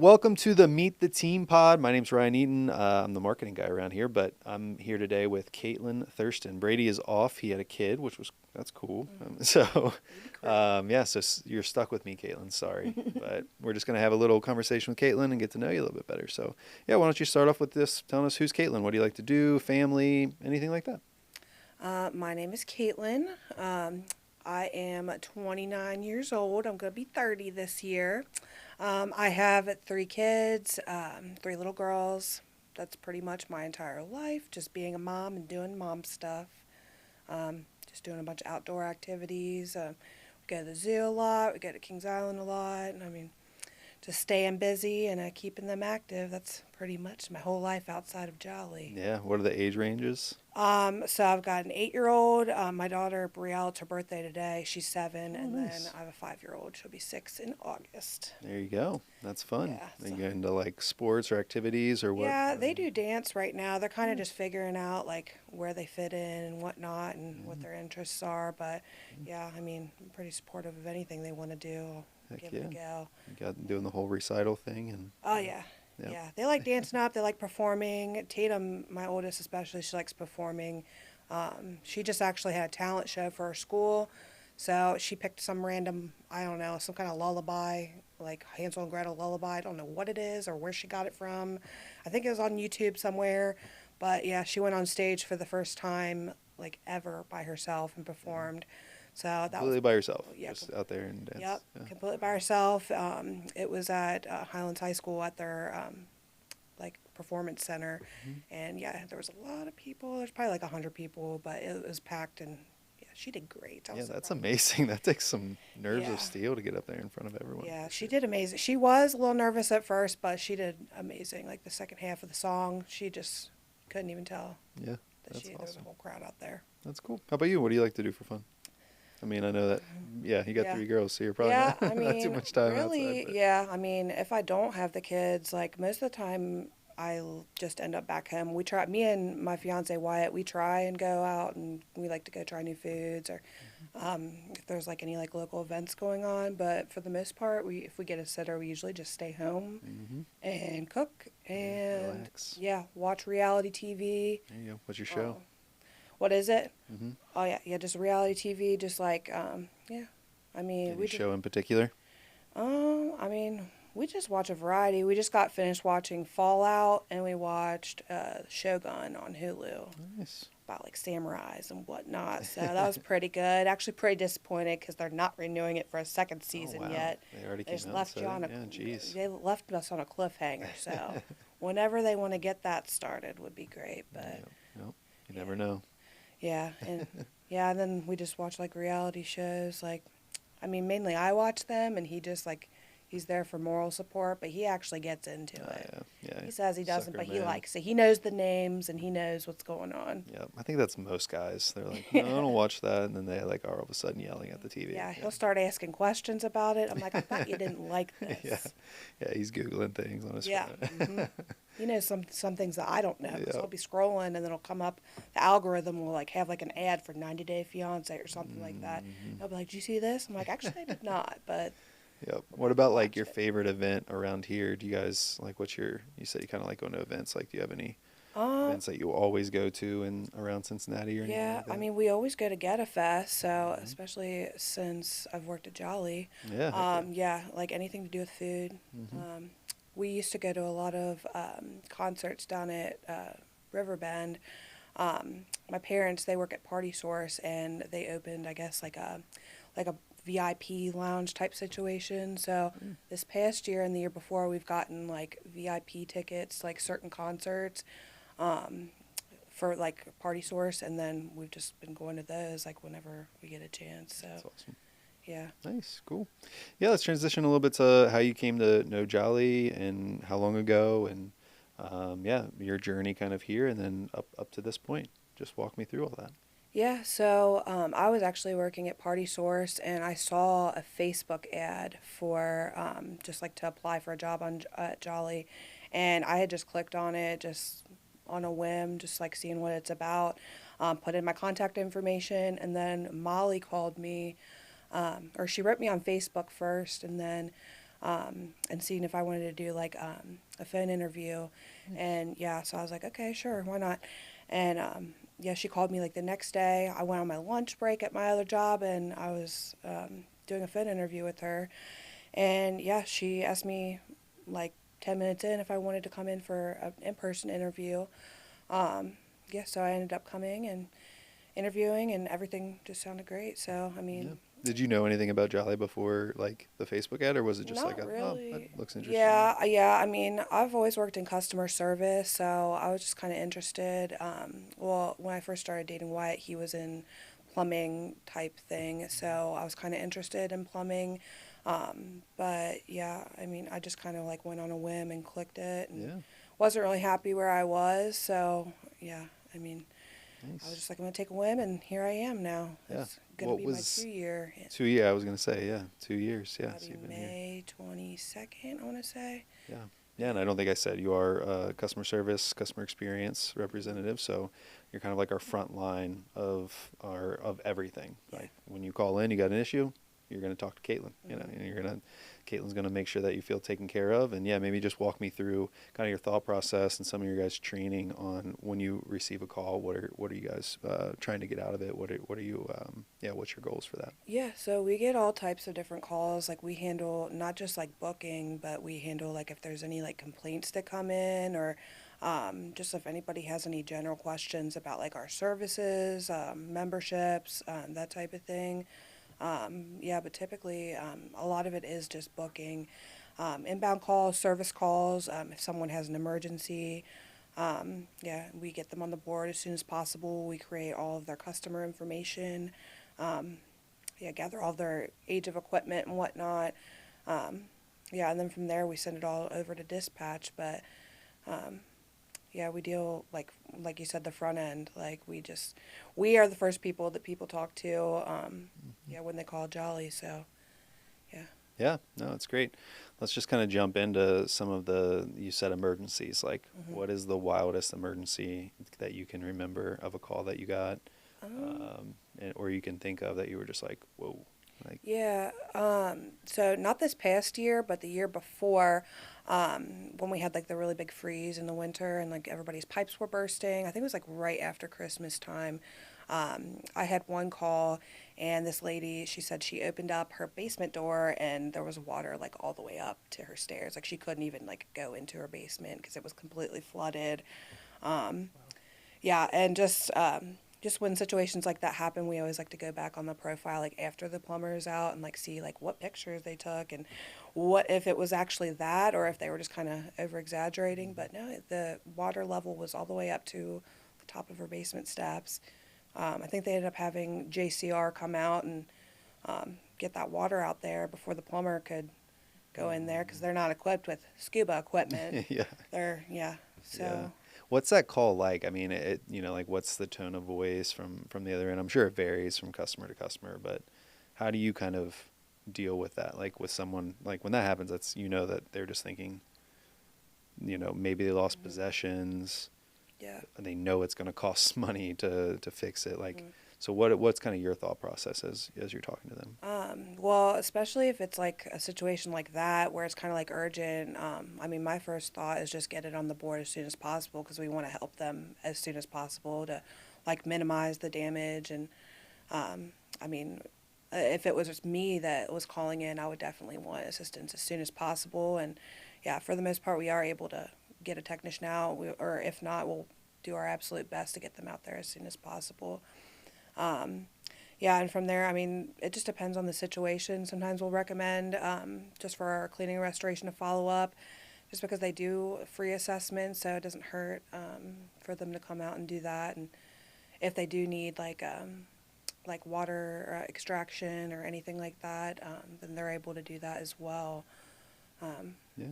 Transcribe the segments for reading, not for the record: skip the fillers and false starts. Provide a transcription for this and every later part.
Welcome to the Meet the Team pod. My name's Ryan Eaton. I'm the marketing guy around here, but I'm here today with Kaitlin Thurston. Brady is off. He had a kid, that's cool. You're stuck with me, Kaitlin. Sorry, but we're just gonna have a little conversation with Kaitlin and get to know you a little bit better. So, yeah, why don't you start off with this? Telling us who's Kaitlin? What do you like to do? Family? Anything like that? My name is Kaitlyn. I am 29 years old. I'm going to be 30 this year. I have three kids, three little girls. That's pretty much my entire life, just being a mom and doing mom stuff. Just doing a bunch of outdoor activities. We go to the zoo a lot. We go to Kings Island a lot. Just staying busy and keeping them active. That's pretty much my whole life outside of Jolly. Yeah. What are the age ranges? So I've got an 8-year-old. My daughter Brielle, it's her birthday today. She's 7, Oh, and nice. then I have a 5-year-old. She'll be 6 in August. There you go. That's fun. Yeah. Are you get into like sports or activities or what? Yeah, they do dance right now. They're kind of Nice. just figuring out like where they fit in and whatnot, and what Mhm. their interests are. But yeah, I mean, I'm pretty supportive of anything they want to do. I'll Heck give yeah. it a go. You got doing the whole recital thing and Oh yeah. yeah. Yeah, they like dancing up. They like performing. Tatum, my oldest especially, she likes performing. She just actually had a talent show for her school, so she picked some random, I don't know, some kind of lullaby, like Hansel and Gretel lullaby. I don't know what it is or where she got it from. I think it was on YouTube somewhere, but yeah, she went on stage for the first time, like ever, by herself and performed. So that was, Completely by yourself, yeah, just out there and dance. yep, Yeah. completely by herself. It was at Highlands High School at their like performance center, Mhm. and yeah, there was a lot of people. There's probably like 100 people, but it was packed, and yeah, she did great. I Yeah, was that's surprised. amazing. That takes some nerves of Yeah, steel to get up there in front of everyone, yeah, for she sure. did amazing. She was a little nervous at first, but she did amazing. Like the second half of the song, she just couldn't even tell Yeah, that that's there was a awesome. whole crowd out there. That's cool. How about you? What do you like to do for fun? I mean, I know that, yeah, you got Yeah. three girls, so you're probably Yeah, I not not too mean, much time outside, really, but yeah. I mean, if I don't have the kids, like most of the time, just end up back home. We try, me and my fiance Wyatt, we try and go out, and we like to go try new foods, or if there's like any like local events going on. But for the most part, if we get a sitter, we usually just stay home hmm and cook yeah, and relax. yeah, watch reality TV. There you go. What's your show? Um, what is it? hmm Oh yeah, yeah, just reality TV. Just like yeah. I mean, Any we just show in particular? I mean, we just watch a variety. We just got finished watching Fallout, and we watched Shogun on Hulu Nice. about like samurais and whatnot. So that was pretty good. Actually, pretty disappointed because they're not renewing it for a second Oh season wow, yet. they already They came just out and left said you it. on a Yeah, jeez. they left us on a cliffhanger. So whenever they want to get that started would be great. But Yep, yep. You yeah, never know. yeah, and yeah, and then we just watch like reality shows. Like, I mean, mainly I watch them, and he just like he's there for moral support, but he actually gets into it. Yeah, yeah. He says he doesn't, Sucker but he man. likes it. He knows the names and he knows what's going on. Yeah, I think that's most guys. They're like, no, I don't watch that, and then they like are all of a sudden yelling at the TV. Yeah, Yeah, he'll start asking questions about it. I'm like, I thought you didn't like yeah, this. yeah. He's googling things on his Yeah. phone. He knows some things that I don't know because Yeah. I'll be scrolling and then it'll come up. The algorithm will like have like an ad for 90 Day Fiance or something like that. Mhm. I'll be like, "Did you see this?" I'm like, "Actually, I did not," but Yep. we're What going to about like watch your it. favorite event around here? Do you guys like what's your? You said you kind of like going to events. Like, do you have any Um, events that you always go to in around Cincinnati or anything yeah, like I that? mean, we always go to Get a Fest, so hmm especially since I've worked at Jolly. Yeah, heck yeah. Yeah, like anything to do with food. hmm Um, we used to go to a lot of concerts down at Riverbend. My parents, they work at Party Source, and they opened, I guess, like a VIP lounge type situation. So Mm. this past year and the year before, we've gotten like VIP tickets, like certain concerts, um, for like Party Source, and then we've just been going to those like whenever we get a chance. That's So awesome. yeah. Nice, cool. Yeah, let's transition a little bit to how you came to know Jolly and how long ago, and yeah, your journey kind of here, and then up to this point. Just walk me through all that. Yeah, so I was actually working at Party Source, and I saw a Facebook ad for just like to apply for a job on at Jolly, and I had just clicked on it just on a whim, just like seeing what it's about. Put in my contact information, and then Molly called me, or she wrote me on Facebook first, and then and seeing if I wanted to do like a phone interview. And yeah, so I was like, okay, sure, why not? And yeah, she called me like the next day. I went on my lunch break at my other job, and I was doing a phone interview with her. And yeah, she asked me like 10 minutes in if I wanted to come in for an in-person interview. Um, yeah, so I ended up coming and interviewing, and everything just sounded great. So, I Yeah. mean, Did you know anything about Jolly before like the Facebook ad, or was it just like not oh, that really. looks interesting? Yeah. I mean, I've always worked in customer service, so I was just kind of interested. Well, when I first started dating Wyatt, he was in plumbing type thing, so I was kind of interested in plumbing. But yeah, I mean, I just kind of like went on a whim and clicked it, and Yeah. wasn't really happy where I was. So yeah, I mean, I was Nice. just like, I'm gonna take a whim, and here I am now. Yeah. It's gonna What be my was 2 year. 2 year? I was gonna say, yeah, 2 years. Yeah, That'll so be you've been here. May 22nd, I want to say. Yeah. Yeah, and I don't think I said you are a customer service, customer experience representative, so you're kind of like our front line of everything. Yeah. Like when you call in, you got an issue, you're going to talk to Kaitlyn, Hmm. and Kaitlyn's going to make sure that you feel taken care of. And yeah, maybe just walk me through kind of your thought process and some of your guys' training on when you receive a call. What are you guys trying to get out of it? What are you yeah? What's your goals for that? Yeah, so we get all types of different calls. Like we handle not just like booking, but we handle like if there's any like complaints that come in, or just if anybody has any general questions about like our services, memberships, that type of thing. Yeah, but typically a lot of it is just booking. Inbound calls, service calls, if someone has an emergency. Yeah, we get them on the board as soon as possible. We create all of their customer information. Um, yeah, gather all their age of equipment and whatnot. Um, yeah, and then from there we send it all over to dispatch. But um, yeah, we deal like you said, the front end. Like we are the first people that people talk to. Mhm. Yeah, when they call Jolly. So yeah. Yeah, no, it's great. Let's just kind of jump into some of you said emergencies. Like, Hmm. what is the wildest emergency that you can remember of a call that you got, Um, or you can think of that you were just like, whoa, like, Yeah, so not this past year, but the year before, when we had like the really big freeze in the winter and like everybody's pipes were bursting. I think it was like right after Christmas time. I had one call, and this lady, she said she opened up her basement door and there was water like all the way up to her stairs. Like she couldn't even like go into her basement because it was completely flooded. Um, wow. yeah, and just when situations like that happen, we always like to go back on the profile like after the plumber is out and like see like what pictures they took and what if it was actually that or if they were just kind of over exaggerating. But no, the water level was all the way up to the top of her basement steps. I think they ended up having JCR come out and get that water out there before the plumber could go in there because they're not equipped with scuba equipment. Yeah, They're yeah, yeah. so. What's that call like? I mean, like, what's the tone of voice from the other end? I'm sure it varies from customer to customer, but how do you kind of deal with that? Like with someone, like when that happens, that's that they're just thinking, maybe they lost Mhm. possessions. Yeah. They know it's going to cost money to fix it. Like, Mhm. so what's kind of your thought process as you're talking to them? Well, especially if it's like a situation like that where it's kind of like urgent. I mean, my first thought is just get it on the board as soon as possible because we want to help them as soon as possible to like minimize the damage. And I mean, if it was just me that was calling in, I would definitely want assistance as soon as possible. And yeah, for the most part, we are able to get a technician out, or if not, we'll do our absolute best to get them out there as soon as possible. Um, yeah, and from there, I mean, it just depends on the situation. Sometimes we'll recommend just for our cleaning and restoration to follow up, just because they do free assessments, so it doesn't hurt for them to come out and do that. And if they do need like water extraction or anything like that, then they're able to do that as well. Um, Yeah,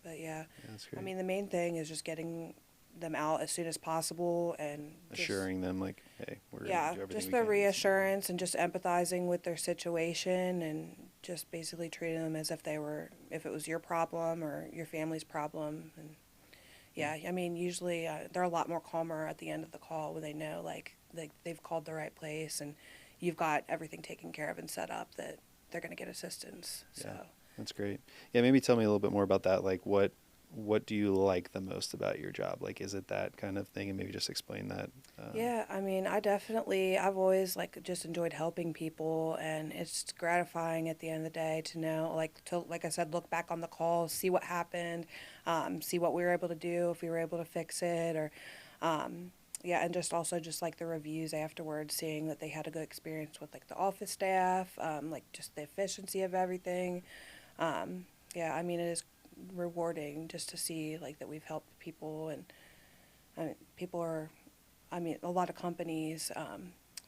but yeah, yeah, that's I great. mean, the main thing is just getting them out as soon as possible and just Assuring them like, hey, we're gonna yeah, do everything just we the can to get some money. reassurance and just empathizing with their situation and just basically treating them as if if it was your problem or your family's problem. And Yeah, yeah, I mean, usually they're a lot more calmer at the end of the call when they know like they've called the right place and you've got everything taken care of and set up that they're going to get assistance. So, yeah. That's great. Yeah, maybe tell me a little bit more about that. Like, what do you like the most about your job? Like, is it that kind of thing? And maybe just explain that. Yeah, I mean, I've always like just enjoyed helping people, and it's gratifying at the end of the day to know, like I said, look back on the call, see what happened, see what we were able to do, if we were able to fix it, or, yeah, and just also just like the reviews afterwards, seeing that they had a good experience with like the office staff, like just the efficiency of everything. Yeah, I mean, it is rewarding just to see like that we've helped people, and I mean, people are I mean, a lot of companies,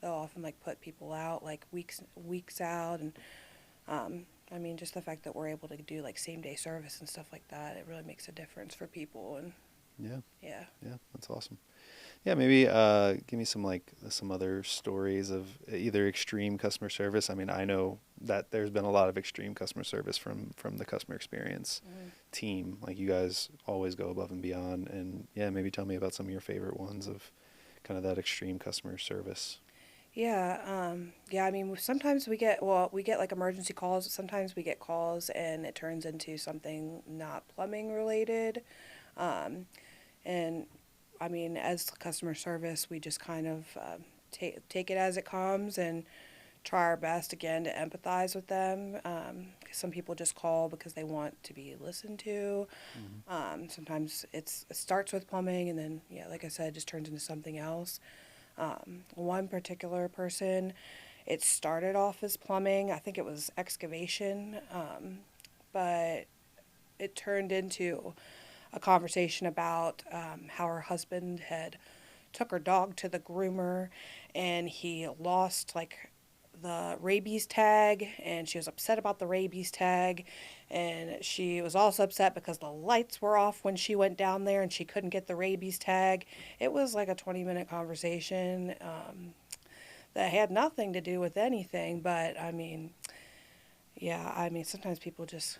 they'll often like put people out like weeks out, and I mean, just the fact that we're able to do like same day service and stuff like that, it really makes a difference for people. And Yeah, yeah, yeah, that's awesome. Yeah, maybe give me some other stories of either extreme customer service. I mean, I know that there's been a lot of extreme customer service from the customer experience mm. team. Like you guys always go above and beyond. And yeah, maybe tell me about some of your favorite ones of kind of that extreme customer service. Yeah, yeah. I mean, sometimes we get like emergency calls. Sometimes we get calls and it turns into something not plumbing related. Um, and I mean, as customer service, we just kind of take it as it comes and try our best again to empathize with them. 'Cause some people just call because they want to be listened to. Hmm. Sometimes it starts with plumbing and then, yeah, like I said, it just turns into something else. One particular person, it started off as plumbing. I think it was excavation, but it turned into a conversation about how her husband had took her dog to the groomer and he lost like the rabies tag, and she was upset about the rabies tag, and she was also upset because the lights were off when she went down there and she couldn't get the rabies tag. It was like a 20-minute conversation that had nothing to do with anything, but I mean, yeah, I mean, sometimes people just,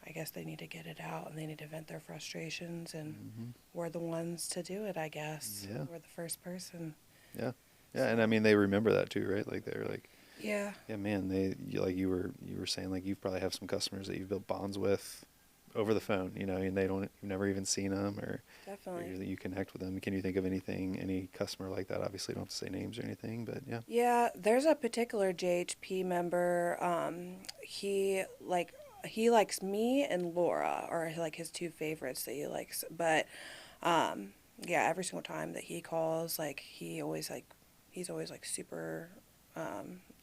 I guess they need to get it out and they need to vent their frustrations, and Hmm. we're the ones to do it, I guess. Yeah, We're the first person. yeah, yeah. So, And I mean, they remember that too, right? Like they're like, yeah, yeah, man. Like you were saying, like you probably have some customers that you've built bonds with over the phone, and they don't, you've never even seen them, or definitely. you connect with them. Can you think of any customer like that? Obviously, you don't have to say names or anything, but yeah. Yeah, there's a particular JHP member. He likes me and Laura are like his two favorites that he likes. But yeah, every single time that he calls, he's always like super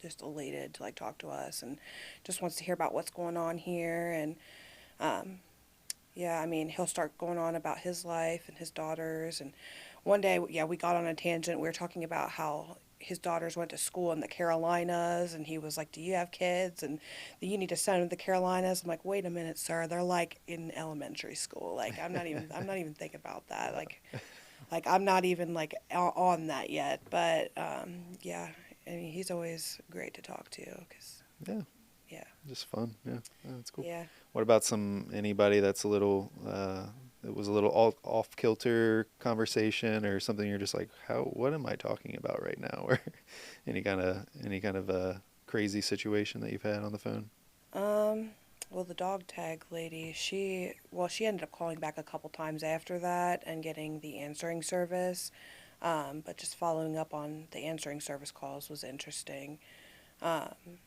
just elated to like talk to us and just wants to hear about what's going on here. And um, yeah, I mean, he'll start going on about his life and his daughters. And one day, yeah, we got on a tangent. We were talking about how his daughters went to school in the Carolinas, and he was like, "Do you have kids? And you need to send them to the Carolinas." I'm like, "Wait a minute, sir. They're like in elementary school. Like, I'm not even thinking about that. Yeah, Like I'm not even like on that yet." But yeah, I mean, he's always great to talk to, cause yeah, yeah, just fun. Yeah, yeah, that's cool. yeah. What about anybody that's a little that was a little off kilter conversation or something? You're just like, what am I talking about right now? Or any kind of crazy situation that you've had on the phone? Um, well, the dog tag lady, she ended up calling back a couple times after that and getting the answering service. But just following up on the answering service calls was interesting. Um,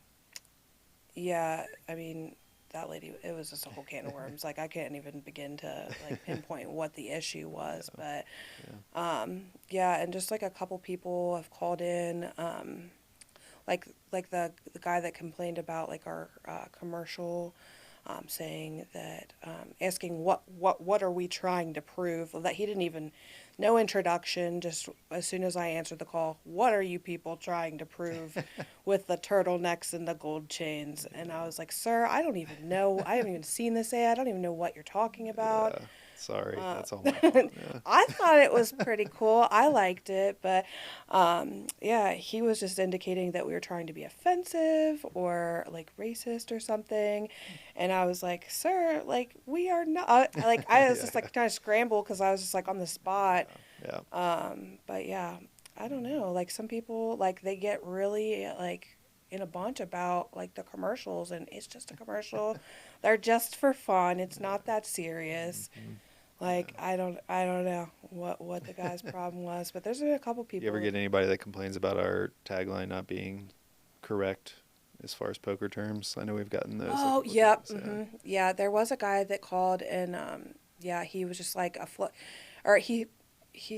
yeah, I mean, that lady, it was just a whole can of worms. Like, I can't even begin to like pinpoint what the issue was, Yeah, but yeah. yeah, and just like a couple people have called in. Like the guy that complained about like our commercial, saying that asking what are we trying to prove, that he didn't even, no introduction, just as soon as I answered the call, what are you people trying to prove with the turtlenecks and the gold chains? And I was like, sir, I don't even know, I haven't even seen this ad, I don't even know what you're talking about. Yeah. Sorry, uh, that's all my fault. Yeah. I thought it was pretty cool. I liked it, but yeah, he was just indicating that we were trying to be offensive or like racist or something, and I was like, "Sir, like we are not." Like I was Yeah, just like trying to scramble because I was just like on the spot. yeah, But yeah, I don't know. Like some people, like they get really like in a bunch about like the commercials, and it's just a commercial. They're just for fun. It's not that serious. Mhm. Like I don't know what the guy's problem was, but there's been a couple You ever people. get anybody that complains about our tagline not being correct as far as poker terms? I know we've gotten those a Oh, couple of yep. times. Yeah. Yeah, there was a guy that called and yeah, he was just like or he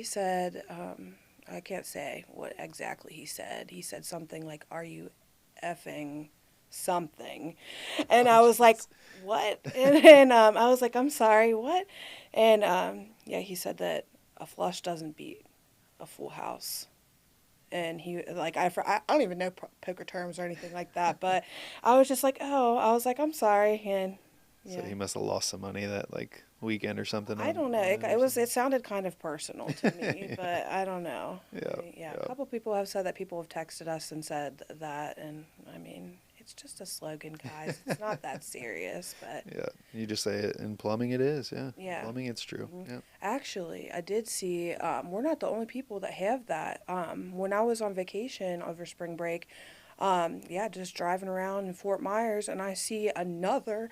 said I can't say what exactly he said. He said something like, "Are you effing something?" And Oh, I was like, jeez. "What?" And I was like, "I'm sorry, what?" And yeah, he said that a flush doesn't beat a full house. And he like I don't even know poker terms or anything like that, but I was just like, oh, I was like, I'm sorry, and So yeah, he must have lost some money that like weekend or something I don't know. on It, it or it was something. it sounded kind of personal to me, Yeah. but I don't know. Yeah. Yeah, a Yeah. couple people have said that people have texted us and said that, and I mean, it's just a slogan, guys. It's not that serious, but Yeah. You just say it in plumbing. It is. Yeah. In yeah. plumbing, it's true. hmm Yeah. Actually, I did see, we're not the only people that have that. When I was on vacation over spring break, yeah, just driving around in Fort Myers, and I see another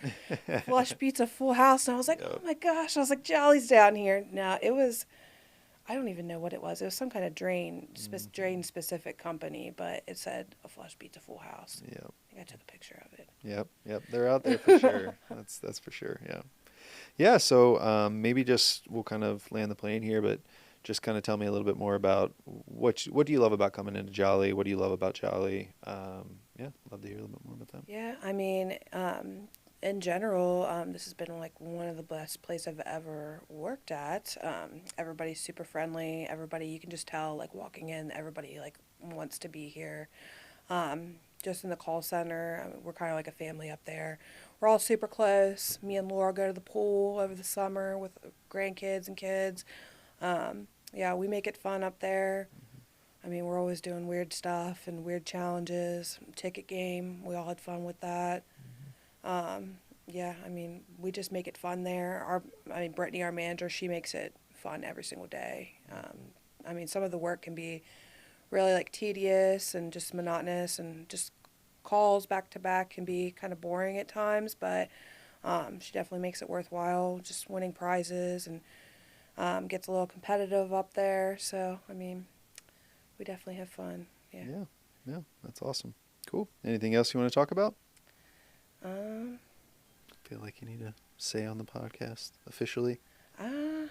Flush Pizza Full House, and I was like, oh Yep. my gosh, I was like, Jolly's down here. No, it was, I don't even know what it was. It was some kind of Mhm. drain specific company, but it said a Flush Pizza Full House. Yep. I think I took a picture of Yep. Yep. They're out there for sure. That's for sure. Yeah. Yeah. So maybe just we'll kind of land the plane here, but just kind of tell me a little bit more about what do you love about coming into Jolly? What do you love about Jolly? Yeah, love to hear a little bit more about that. Yeah, I mean, in general, this has been like one of the best places I've ever worked at. Everybody's super friendly. Everybody, you can just tell, like walking in, everybody like wants to be here. Just in the call center, I mean, we're kind of like a family up there. We're all super close. Me and Laura go to the pool over the summer with grandkids and kids. Yeah, we make it fun up there. I mean, we're always doing weird stuff and weird challenges. Ticket game, we all had fun with that. Yeah, I mean, we just make it fun there. I mean, Brittany, our manager, she makes it fun every single day. I mean, some of the work can be really like tedious and just monotonous, and just calls back to back can be kind of boring at times. But she definitely makes it worthwhile. Just winning prizes and gets a little competitive up there. So, I mean, we definitely have fun. Yeah. Yeah. Yeah. That's awesome. Cool. Anything else you want to talk about? Um, Feel like you need to say on the podcast officially? uh,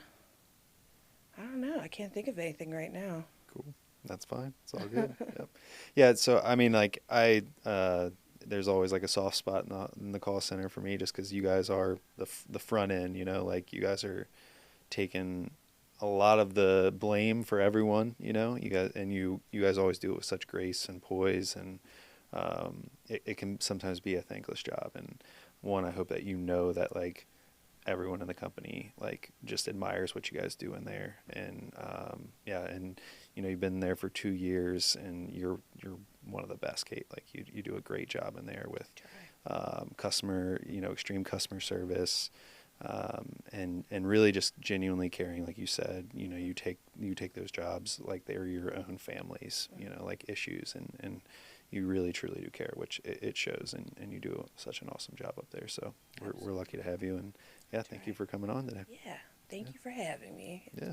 I don't know. I can't think of anything right now. Cool. That's fine. It's all good. Yep. Yeah. So I mean, like there's always like a soft spot in the call center for me, just because you guys are the front end. You know, like you guys are taking a lot of the blame for everyone. You know, you guys always do it with such grace and poise, and it can sometimes be a thankless job. And one, I hope that you know that like everyone in the company like just admires what you guys do in there, and yeah, and you know you've been there for 2 years, and you're one of the best, Kate. Like you do a great job in there with Try. customer, extreme customer service, and really just genuinely caring, like you said. You take those jobs like they're your own families. Like issues, and you really truly do care, which it shows, and you do such an awesome job up there. So we're Absolutely. lucky to have you, and yeah, thank you Try. for coming on today. Yeah. Yeah, Thank you for having me. yeah.